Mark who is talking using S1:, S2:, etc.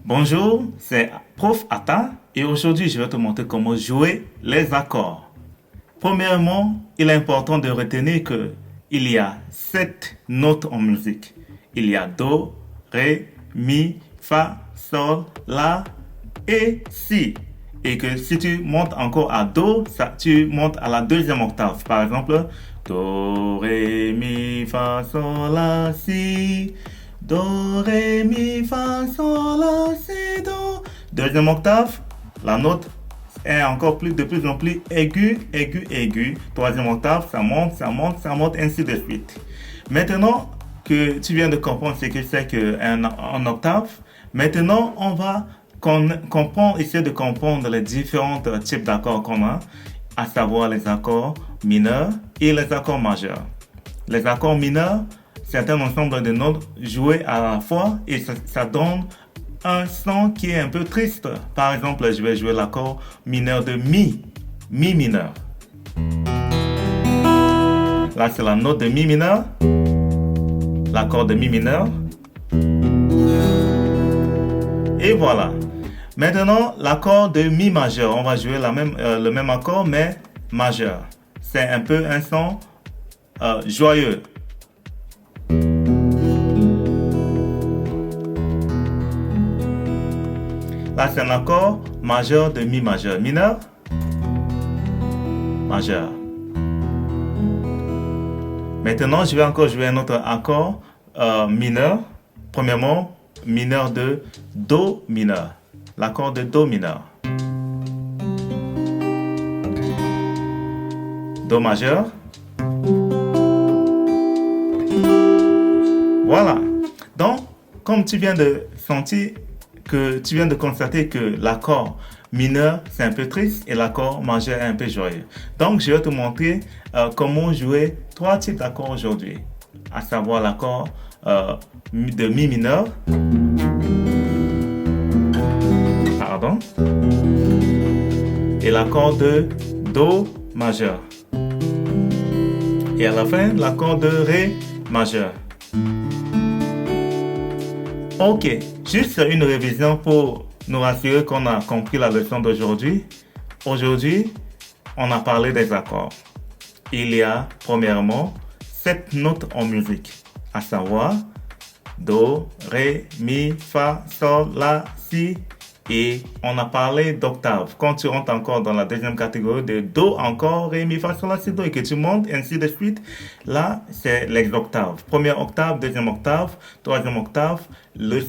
S1: Bonjour, c'est Prof Atta et aujourd'hui je vais te montrer comment jouer les accords. Premièrement, il est important de retenir que il y a 7 notes en musique. Il y a Do, Ré, Mi, Fa, Sol, La et Si. Et que si tu montes encore à Do, tu montes à la deuxième octave. Par exemple, Do, Ré, Mi, Fa, Sol, La, Si. Do, Ré, Mi, Fa, Sol, La, Si, Do. Deuxième octave, la note est encore de plus en plus aiguë, aiguë, aiguë. Troisième octave, ça monte, ça monte, ça monte, ainsi de suite. Maintenant que tu viens de comprendre ce que c'est qu'un octave, maintenant on va essayer de comprendre les différents types d'accords qu'on a, à savoir les accords mineurs et les accords majeurs. Les accords mineurs, c'est un ensemble de notes jouées à la fois et ça donne un son qui est un peu triste. Par exemple, je vais jouer l'accord mineur de Mi, Mi mineur. Là, c'est la note de Mi mineur, l'accord de Mi mineur. Et voilà. Maintenant, l'accord de Mi majeur. On va jouer le même accord, mais majeur. C'est un peu un son joyeux. Là, c'est un accord majeur de Mi majeur. Mineur, majeur. Maintenant, je vais encore jouer un autre accord mineur. Premièrement, mineur de Do mineur. L'accord de Do mineur. Do majeur. Voilà. Donc, comme tu viens de constater que l'accord mineur c'est un peu triste et l'accord majeur est un peu joyeux. Donc je vais te montrer comment jouer 3 types d'accords aujourd'hui, à savoir l'accord de Mi mineur, pardon, et l'accord de Do majeur. Et à la fin, l'accord de Ré majeur. Ok, juste une révision pour nous rassurer qu'on a compris la leçon d'aujourd'hui. Aujourd'hui, on a parlé des accords. Il y a premièrement 7 notes en musique, à savoir Do, Ré, Mi, Fa, Sol, La, Si. Et on a parlé d'octaves. Quand tu rentres encore dans la deuxième catégorie de Do encore, Ré, Mi, Fa, Sol, La, Si, Do et que tu montes ainsi de suite, là c'est les octaves. Première octave, deuxième octave, troisième octave, le son